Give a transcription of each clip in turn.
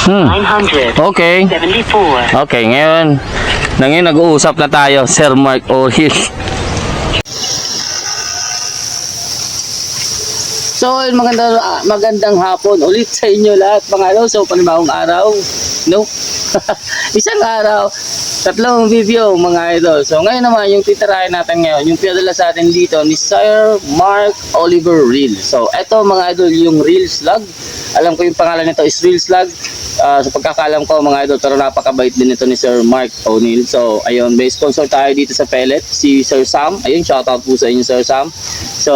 900. Okay. 74. Okay, ngayon nag-uusap na tayo, Sir Mark O'Hill. So, magandang hapon ulit sa inyo lahat mga ano. So, panibagong araw, no? Isang araw, tatlong video mga idol. So, ngayon naman, yung titirahin natin ngayon, yung pinadala sa atin dito ni Sir Mark Oliver Reel. So, eto mga idol, yung Reel Slug. Alam ko yung pangalan nito is Reel Slug. Sa pagkakalam ko mga idol, pero napakabait din ito ni Sir Mark O'Neill. So, ayun, may sponsor tayo dito sa pellet, si Sir Sam. Ayun, shoutout po sa inyo Sir Sam. So,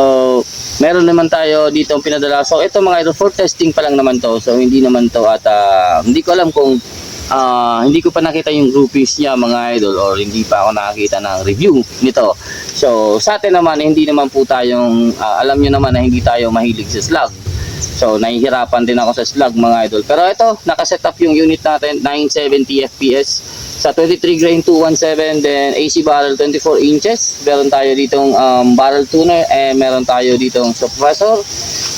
meron naman tayo dito ang pinadala. So, ito mga idol, for testing pa lang naman to. So, hindi naman to at hindi ko alam kung hindi ko pa nakita yung groupings niya mga idol, or hindi pa ako nakakita ng review nito. So, sa atin naman, hindi naman po tayong, alam nyo naman na hindi tayo mahilig sa slug. So, nahihirapan din ako sa slug mga idol. Pero ito, nakaset up yung unit natin, 970 FPS sa 23 grain 217, then AC barrel 24 inches. Meron tayo ditong barrel tuner, meron tayo ditong suppressor.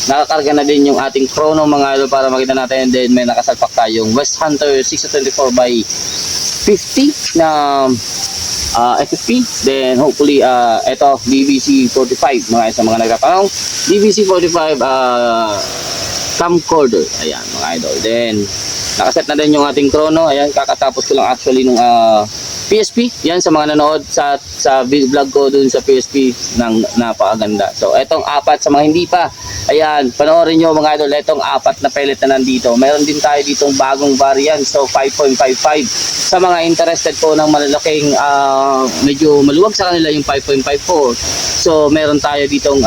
Nakakarga na din yung ating chrono mga idol para makita natin. Then may nakasalpak tayong West Hunter 624 by 50 na FFP. Then hopefully ito DVC 45 mga sa mga nagtatanong. DVC 45 camcorder. Ayan mga idol. Then nakaset na din yung ating chrono. Ayan, kakatapos ko lang actually nung PSP. Yan sa mga nanood sa vlog ko dun sa PSP ng napakaganda. So etong apat sa mga hindi pa, ayan, panoorin nyo mga idol, etong apat na pellet na nandito. Meron din tayo ditong bagong variant, so 5.55. Sa mga interested po ng malalaking, medyo maluwag sa kanila yung 5.54. So meron tayo ditong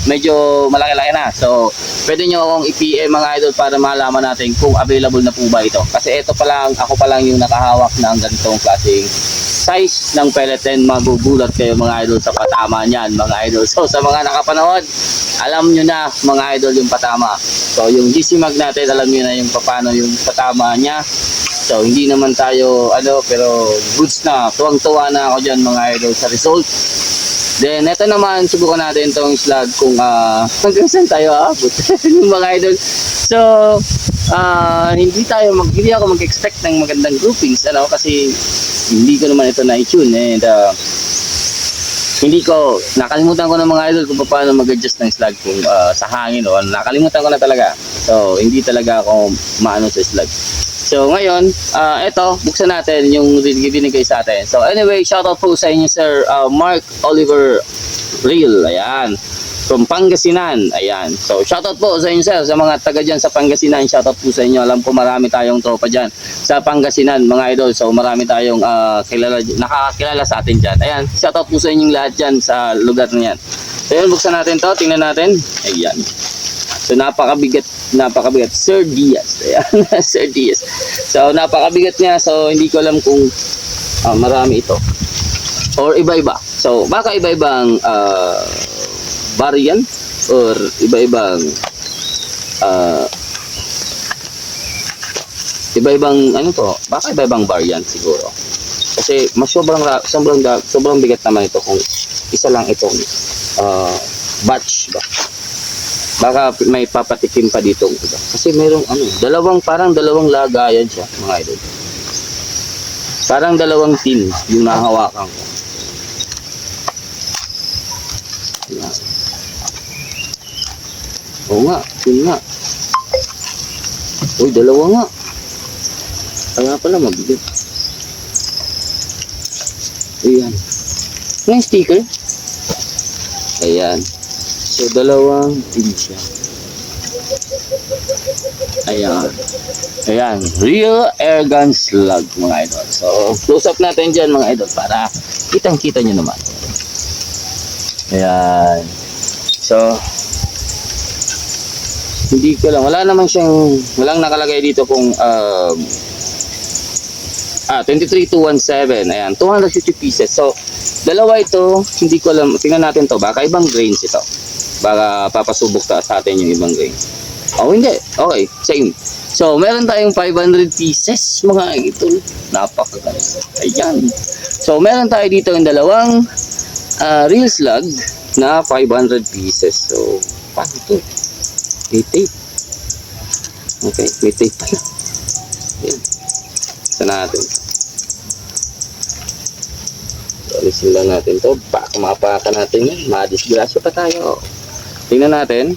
medyo malaki-laki na. So pwede nyo akong i-PM mga idol para malaman natin kung available na po ba ito. Kasi ito pa lang, ako pa lang yung nakahawak ng ganitong klaseng size ng pellet, and magugulat kayo mga idol sa patama niyan mga idol. So sa mga nakapanood, alam nyo na mga idol yung patama. So yung GC Mag natin, alam nyo na yung paano yung patama niya. So hindi naman tayo pero goods na, tuwang-tuwa na ako dyan mga idol sa result. Then ito naman, subukan natin itong slug kung hanggang saan tayo aabot yung mga idol. So hindi ako mag-expect ng magandang groupings kasi hindi ko naman ito na-tune, and nakalimutan ko na mga idol kung paano mag-adjust ng slug kung sa hangin o nakalimutan ko na talaga. So hindi talaga ako maano sa slug. So ngayon, eto, buksan natin yung binigay sa atin. So anyway, shoutout po sa inyo Sir Mark Oliver Reel. Ayan, from Pangasinan. Ayan, so shoutout po sa inyo sir, sa mga taga dyan sa Pangasinan. Shoutout po sa inyo. Alam ko marami tayong tropa dyan sa Pangasinan mga idol. So marami tayong nakakakilala sa atin dyan. Ayan, shoutout po sa inyong lahat dyan sa lugar na yan. So yun, buksan natin to, tingnan natin. Ayan, so napakabigat Sir Diaz. Ayan, Sir Diaz. So napakabigat niya. So hindi ko alam kung marami ito or iba-iba. So baka iba-ibang variant or iba-ibang baka iba-ibang variant siguro. Kasi mas sobrang bigat naman ito kung isa lang itong batch ba. Baka may papatikim pa dito iba. Kasi merong parang dalawang lagayan siya mga idol. Parang dalawang tin yung nahawakan ko. Ayan. Oo nga, tin nga. Uy, dalawa nga. Kaya pala mabigat. Ayan. May sticker. Ayan. So, dalawang tin siya. Ayan. Ayan. Real airgun slug mga idol. So, close up natin dyan mga idol para kitang-kita nyo naman. Ayan. So, hindi ko lang. Walang nakalagay dito kung 23,217. Ayan. 250 pieces. So, dalawa ito. Hindi ko alam. Tingnan natin to. Baka ibang grains ito. Baka papasubok sa atin yung ibang grain. Oh, hindi. Okay, same. So, meron tayong 500 pieces, mga idol. Napakaganda. Ayan. So, meron tayo dito yung dalawang real slug na 500 pieces. So, paano ito? May tape. Okay, may tape pala. Yan. Isa natin. So, alisin lang natin to. Mapaka natin yan. Madisgrasya pa tayo. Tingnan natin.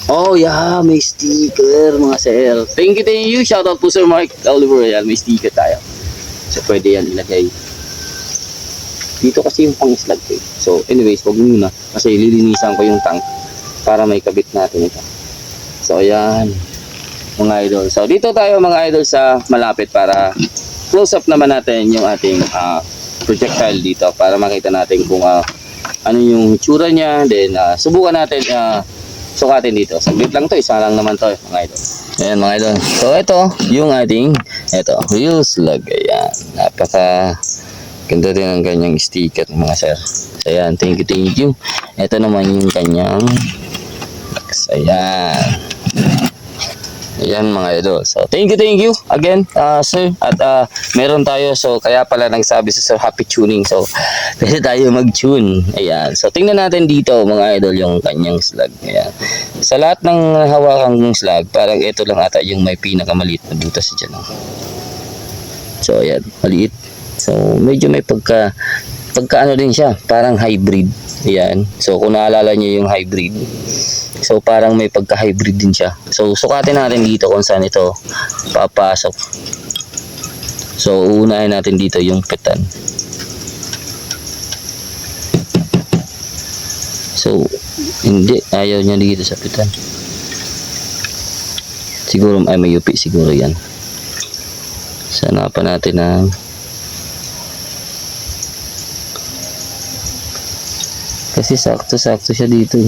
Oh yeah, may sticker mga sir. Thank you. Shoutout po Sir Mark Oliver. Yan, may sticker tayo. So pwede yan ilagay. Dito kasi yung pang-slug ko. So anyways, wag muna. Kasi lilinisan ko yung tank para may kabit natin ito. So ayan, mga idol. So dito tayo mga idol sa malapit para close up naman natin yung ating projectile dito para makita natin kung ano yung itsura niya. Then subukan natin sukatin dito. Saglit lang to, isa lang naman to mga idol. Ayan mga idol. So ito yung ating real slug. Ayan. Napaka ganda din ang kanyang sticker mga sir. So, ayan. Thank you. Ito naman yung kanyang box. Ayan. Ayan mga idol. So thank you again sir. At meron tayo. So kaya pala nagsabi sa sir happy tuning. So pwede tayo mag-tune. Ayan. So tingnan natin dito mga idol yung kanyang slug. Ayan. Sa lahat ng hawakang slug, parang ito lang ata yung may pinakamaliit na butas dyan. So ayan. Maliit. So medyo may pagka ano din siya. Parang hybrid. Ayan. So kung naalala nyo yung hybrid. So parang may pagka-hybrid din siya. So sukatin natin dito kung saan ito papasok. So uunahin natin dito yung pitan. So hindi, ayaw niya dito sa pitan. Siguro ay may UP siguro yan. Sana pa natin na kasi sakto siya dito.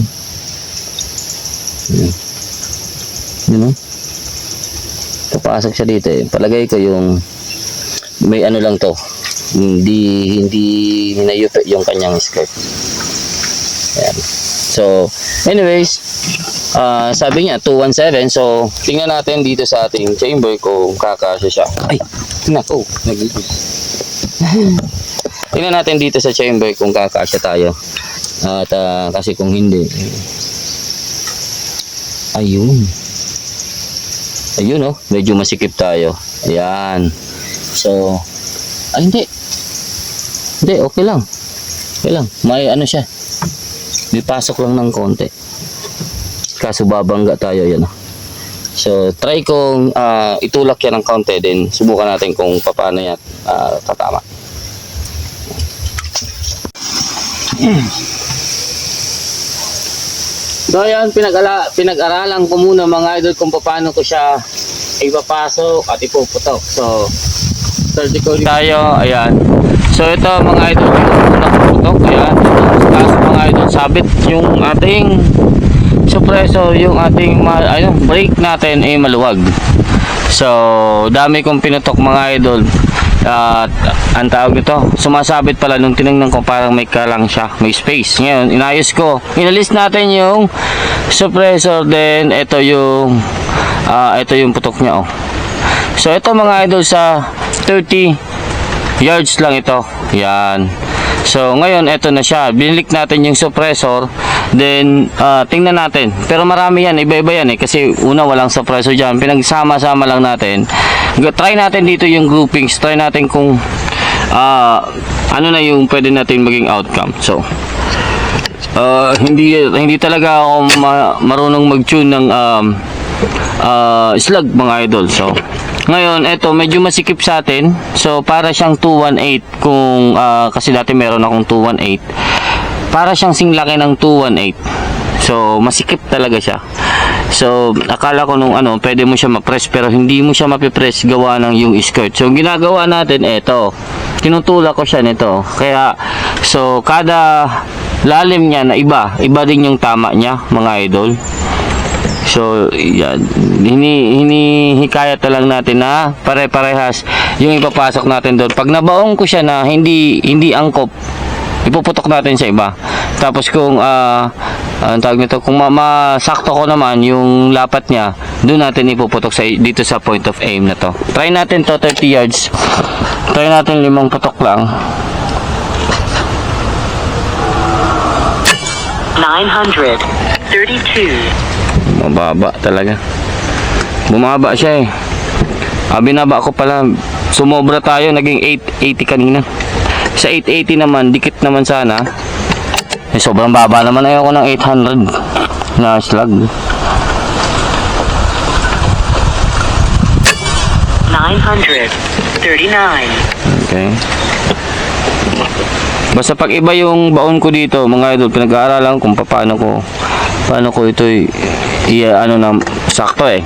You know? Papasok siya dito eh. Palagay ko yung may ano lang to. Hindi hinayupi yung kanyang skirt. Ayan. So, anyways, sabi niya 217. So, tingnan natin dito sa ating chamber kung kakasya siya. Ay, nako, nagigil. Tingnan natin dito sa chamber kung kakasya tayo. At kasi kung hindi, ayun oh, medyo masikip tayo. Ayan. So hindi, okay lang. May ano siya, may pasok lang ng konti, kaso babangga tayo. Yan. So try kong itulak yan ng konti, then subukan natin kung paano yan tatama. So ayan, pinag-aralan ko muna mga idol kung paano ko siya ipapasok at ipuputok. So 30 ko tayo. Ayan. So ito mga idol, putok. Ayan. Tapos mga idol, sabit yung ating suppressor, yung ating brake natin ay maluwag. So dami kong pinutok mga idol. At ang tawag nito, sumasabit pala. Nung tinignan ko parang may kalang siya, may space. Ngayon inayos ko, inalis natin yung suppressor, then ito yung putok niya. So ito mga idol, sa 30 yards lang ito. Yan. So ngayon ito na siya, binilik natin yung suppressor, then tingnan natin. Pero marami yan, iba-iba yan kasi una walang suppressor dyan, pinagsama-sama lang natin. Try natin dito yung groupings, try natin kung ano na yung pwede natin maging outcome. So hindi talaga ako marunong mag-tune ng slug mga idol. So ngayon eto medyo masikip sa atin, so para siyang 218 kung kasi dati meron akong 218, para siyang singlaki ng 218. So masikip talaga siya. So akala ko nung pwede mo siya ma-press, pero hindi mo siya mapipress gawa ng yung skirt. So ginagawa natin eto, tinutulak ko siya nito. Kaya so kada lalim niya na iba din yung tama niya mga idol. So yan, hinihikayat na lang natin na pare-parehas yung ipapasok natin doon. Pag nabaong ko siya na hindi angkop, ipuputok natin sa iba. Tapos kung ang tawag nito, kung masakto ko naman yung lapat niya, doon natin ipuputok dito sa point of aim na to. Try natin to 30 yards. Try natin 5 putok lang. 932. Mababa talaga. Bumaba siya eh. Binaba ko pala, sumobra tayo, naging 880 kanina. Sa 880 naman, dikit naman sana. Sobrang baba naman, ayoko ng 800 na slug. 939. Okay. Basta pag iba yung baon ko dito, mga idol, pinag-aaralan kung paano ko ito ano na sakto eh.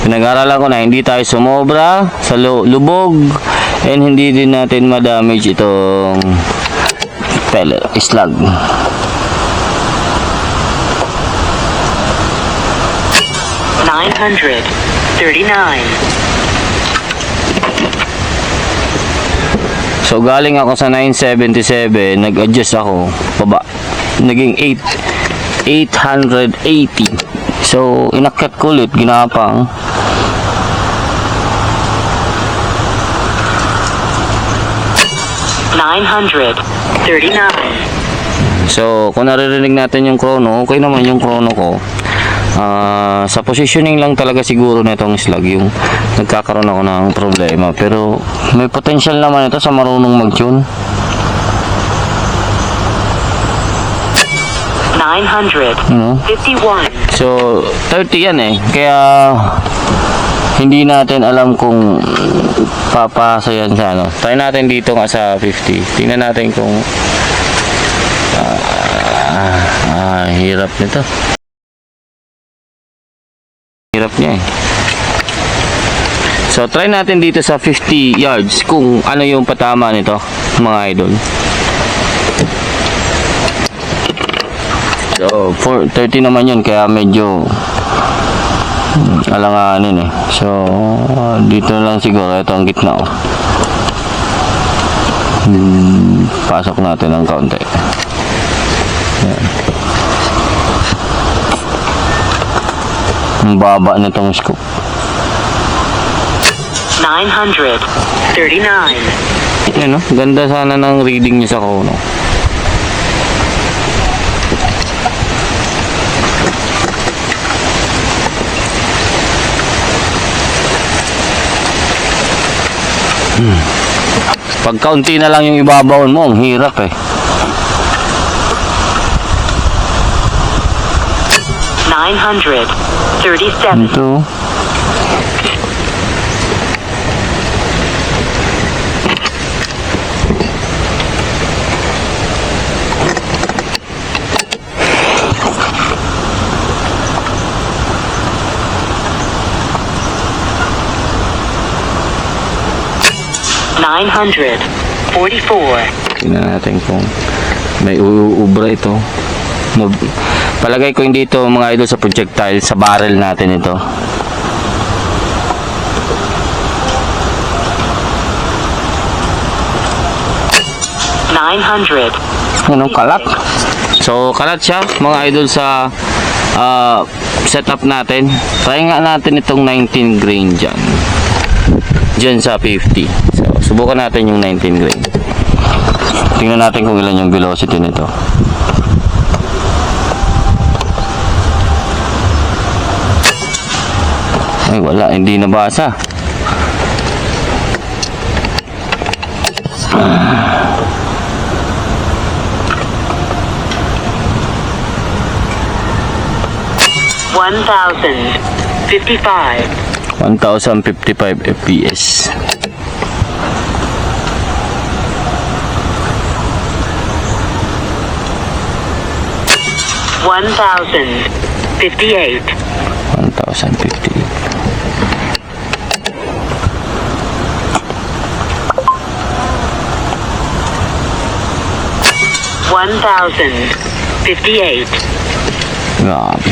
Pinag-aaralan ko na hindi tayo sumobra sa lubog and hindi din natin ma-damage itong slug. 939. So galing ako sa 977, nag-adjust ako baba. Naging 880. So inakyat ko ulit, ginapang. $939. So kung naririnig natin yung chrono, okay naman yung chrono ko. Sa positioning lang talaga siguro na itong slug yung nagkakaroon ako ng problema, pero may potential naman ito sa marunong mag-tune. 951. So 30 yan eh, kaya hindi natin alam kung papasa yan sa ano. Try natin dito nga sa 50, tingnan natin kung hirap nito. Hirap niya eh. So try natin dito sa 50 yards kung ano yung patama nito, mga idol. So 30 naman yun, kaya medyo alanganin eh. So dito na lang siguro, ito ang gitna oh. Pasok natin ng kaunti. Yan. Ang baba nitong scoop. 939. Yan no? Ganda sana ng reading niya sa chrono. Pag kaunti na lang yung ibabaon mo, ang hirap eh. 937. Ito. Tingnan natin kung may uubra ito. Palagay ko hindi ito mga idol sa projectile, sa barrel natin ito. Ano, kalat. So kalat siya mga idol sa setup natin. Try nga natin itong 19 grain dyan sa 50. So subukan natin yung 19 grain. Tingnan natin kung ilan yung velocity nito. Ay wala, hindi nabasa. $1,055 FPS. $1,058. 1,058. $1,058. Grabe.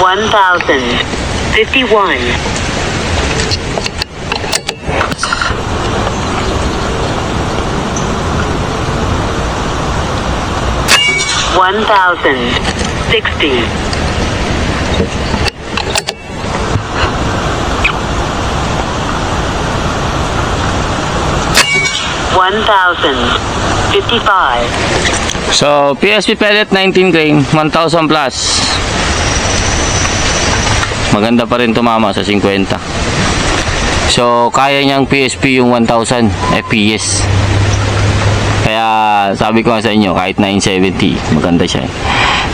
$1,051. $1,052. 60. 1,055. So, PSP pellet 19 grain, 1,000 plus. Maganda pa rin tumama sa 50. So, kaya niyang PSP yung 1,000 FPS. Kaya, sabi ko nga sa inyo, kahit 970, maganda siya.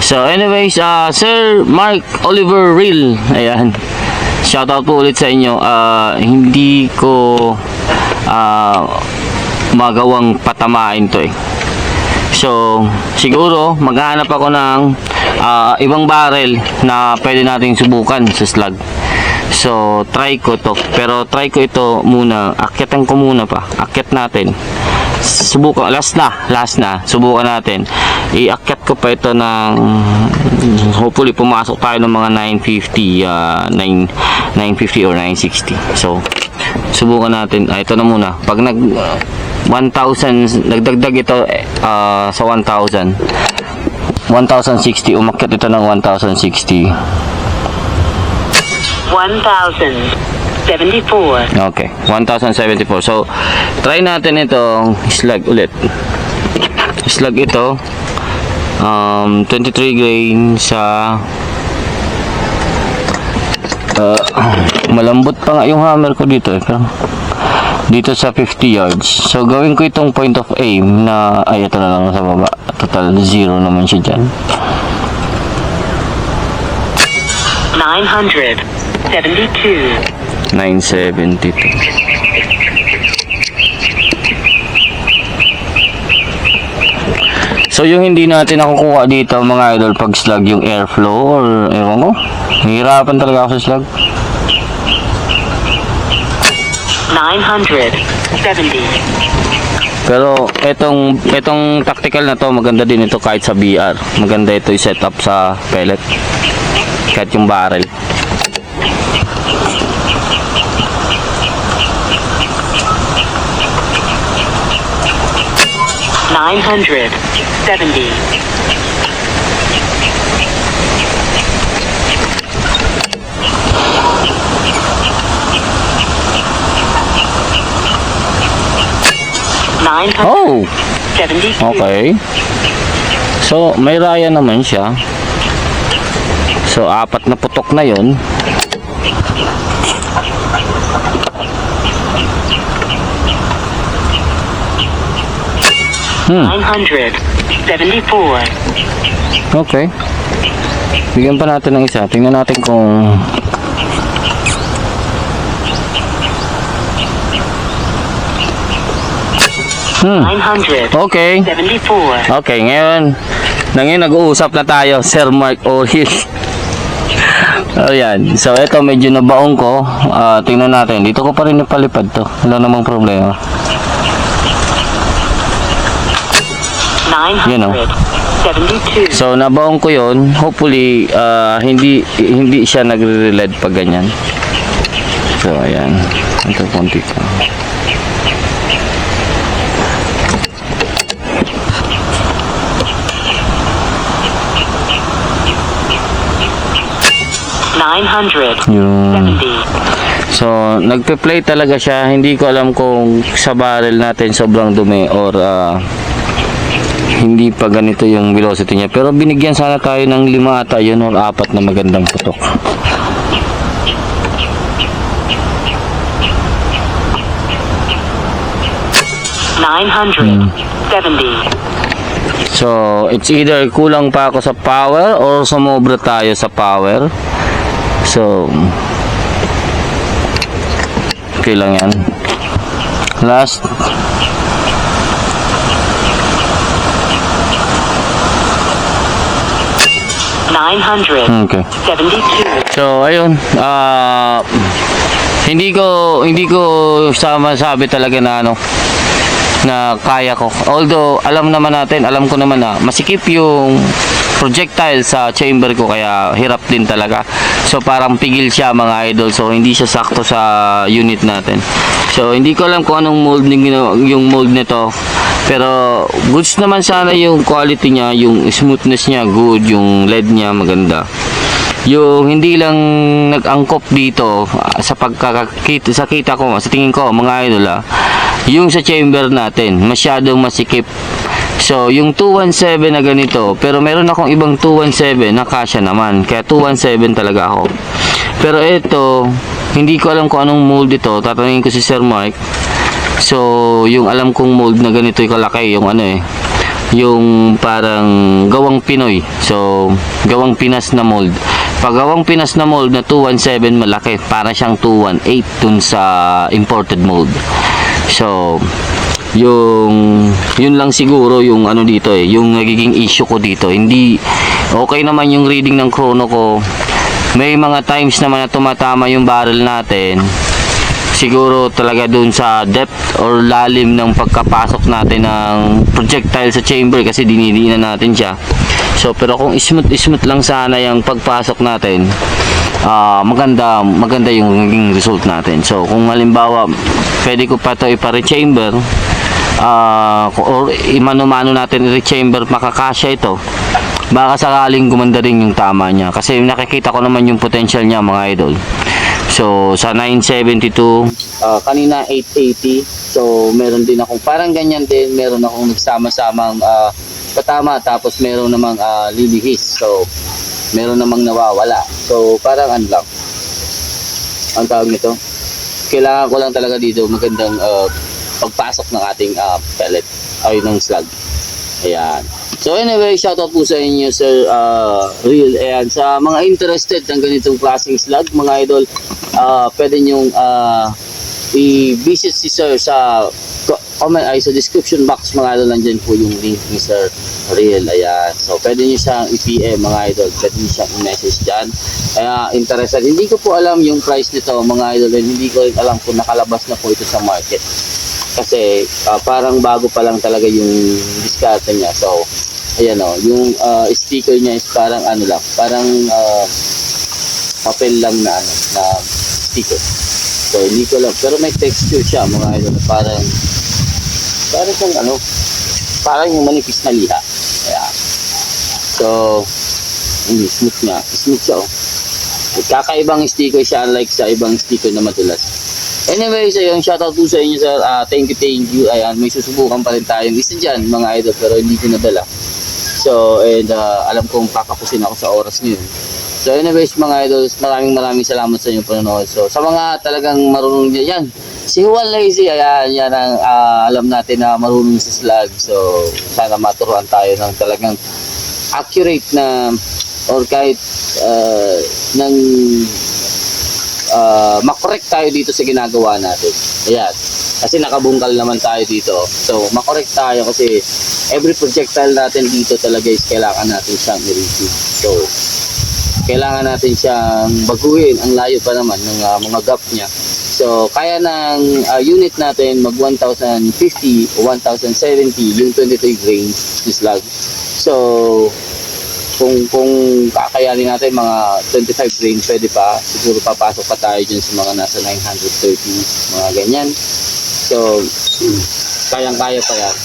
So, anyways, Sir Mark Oliver Real, ayan. Shoutout po ulit sa inyo. Hindi ko magawang patamain to eh. So, siguro maghahanap ako ng ibang barrel na pwede nating subukan sa slug. So, try ko to. Pero try ko ito muna. Akyatan ko muna pa. Akyat natin. Subukan. Last na. Subukan natin. Iakyat ko pa ito ng hopefully pumasok tayo ng mga 950 or 960. So, subukan natin. Ito na muna. Pag 1,000, nagdagdag ito sa 1,000. 1,060, umakyat ito ng 1,060. 1,074. Okay, 1,074. So, try natin itong slug ulit. Slug ito, 23 grain sa malambot pa nga yung hammer ko dito eh. Pero dito sa 50 yards. So, gawin ko itong point of aim na, ay, ito na lang sa baba. Total, 0 naman siya dyan. 972. 972. So, yung hindi natin nakukuha dito, mga idol, pag slug yung airflow, or, ewan ko, hihirapan talaga ako sa slug. 970. Pero etong tactical na to, maganda din ito kahit sa BR. Maganda ito i-set up sa pellet. Kahit yung barrel. $970. 972. Oh! Okay. So, may raya naman siya. So, 4 na putok na yon. $974. Okay. Bigyan pa natin ng isa. Tingnan natin kung okay. 74. Okay, ngayon nag-uusap na tayo, Sir Mark O'Reilly. Ayan. So, ito medyo nabaong ko. Tingnan natin. Dito ko pa rin napalipad to. Wala namang problema. You know. 972. So, nabaong ko yon. Hopefully, hindi siya nagre-reled pag ganyan. So, ayan. Ito, konti ka. Yun. So, nagpe-play talaga siya. Hindi ko alam kung sa barrel natin sobrang dumi or hindi pa ganito yung velocity niya. Pero binigyan sana tayo ng 5 ata yun or 4 na magandang putok. $970. So, it's either kulang pa ako sa power or sumobra tayo sa power. So, okay lang yan. Last. Okay. 72. So, ayun. Hindi ko masabi talaga na na kaya ko. Although, alam ko naman na masikip yung projectile sa chamber ko, kaya hirap din talaga. So parang pigil siya mga idol, so hindi siya sakto sa unit natin. So hindi ko alam kung anong mold yung mold nito, pero goods naman sana yung quality niya, yung smoothness niya good, yung LED niya maganda. Yung hindi lang nag-angkop dito sa pagkakita sa kita ko, sa tingin ko mga idol, yung sa chamber natin masyadong masikip. So yung 217 na ganito, pero meron akong ibang 217 na kasya naman, kaya 217 talaga ako. Pero ito hindi ko alam kung anong mold ito, tatanungin ko si Sir Mark. So yung alam kong mold na ganito yung kalaki, yung yung parang gawang Pinoy, so gawang Pinas na mold. Pag gawang Pinas na mold na 217 malaki, para siyang 218 dun sa imported mold. So yun lang siguro yung dito yung nagiging issue ko dito. Hindi okay naman yung reading ng chrono ko, may mga times naman na tumatama yung barrel natin. Siguro talaga dun sa depth or lalim ng pagkapasok natin ng projectile sa chamber, kasi dinidiinan natin siya. So pero kung smooth lang sana yung pagpasok natin, maganda yung naging result natin. So kung halimbawa pwede ko pa ito ipa-rechamber, or imano-mano natin i-rechamber, makakasya ito, baka sakaling gumanda rin yung tama niya, kasi nakikita ko naman yung potential niya mga idol. So sa 972, kanina 880, so meron din akong parang ganyan din, meron akong nagsama-samang patama, tapos meron namang lilihis, so meron namang nawawala. So parang lang ang tawag nito, kailangan ko lang talaga dito magandang pagpasok ng ating pellet ay ng slug. Ayan. So anyway, shoutout po sa inyo Sir Real. Ayan, sa mga interested ng ganitong klaseng slug mga idol, pwede nyong i-visit si Sir sa comment sa description box mga idol. Nandyan po yung link ni Sir Real. Ayan, so pwede nyo siyang i-PM mga idol, pwede nyo siyang i-message dyan. Kaya interested, hindi ko po alam yung price nito mga idol, and hindi ko rin alam kung nakalabas na po ito sa market, kasi parang bago pa lang talaga yung diskarte niya. So ayan yung sticker niya is parang lang, parang papel lang na na sticker. So hindi ko lang, pero may texture siya mga idol, parang siyang parang yung manipis na liha. Ayan. So smooth siya kakaibang sticker siya, unlike sa ibang sticker na madulas. Anyway, so yung shoutout po sa inyo Sir, thank you. Ayan, may susubukan pa rin tayong isa dyan mga idol, pero hindi ko nadala. So and alam kong pakapusin ako sa oras ngayon. So anyways mga idol, maraming salamat sa inyong panonood. So sa mga talagang marunong yan, si Juan Lazy, ayan, yan ang alam natin na marunong sa slug. So sana maturuan tayo ng talagang accurate na, or kahit ng makorek tayo dito sa ginagawa natin. Ayan, kasi nakabungkal naman tayo dito, so makorek tayo, kasi every projectile natin dito talaga is kailangan natin siyang i-review. So kailangan natin siyang baguhin, ang layo pa naman ng mga gap niya. So kaya ng unit natin mag 1050 o 1070 yung 23 grain slug. So kung kakayanin natin mga 25 grain, pwede pa, siguro papasok pa tayo dyan sa mga nasa 930, mga ganyan. So kayang-kaya pa yan.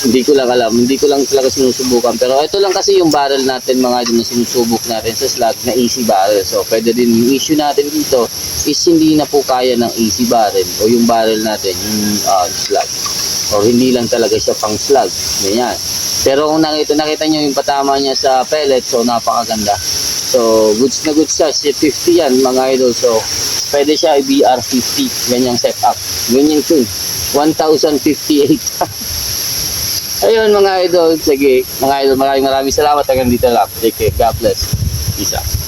Hindi ko lang alam, hindi ko lang talaga sinusubukan, pero ito lang kasi yung barrel natin mga idol na sinusubok natin sa slug na easy barrel. So pwede din yung issue natin dito is hindi na po kaya ng easy barrel, o yung barrel natin yung slug, o hindi lang talaga siya pang slug, ganyan. Pero kung nakita nyo yung patama niya sa pellet, so napakaganda. So goods na goods siya, 50 yan mga idol. So pwede siya BR50, ganyang setup, ganyan tune 1058. Ayun mga idol, sige mga idol, maraming salamat hanggang dito lang. Take care, God bless, peace out.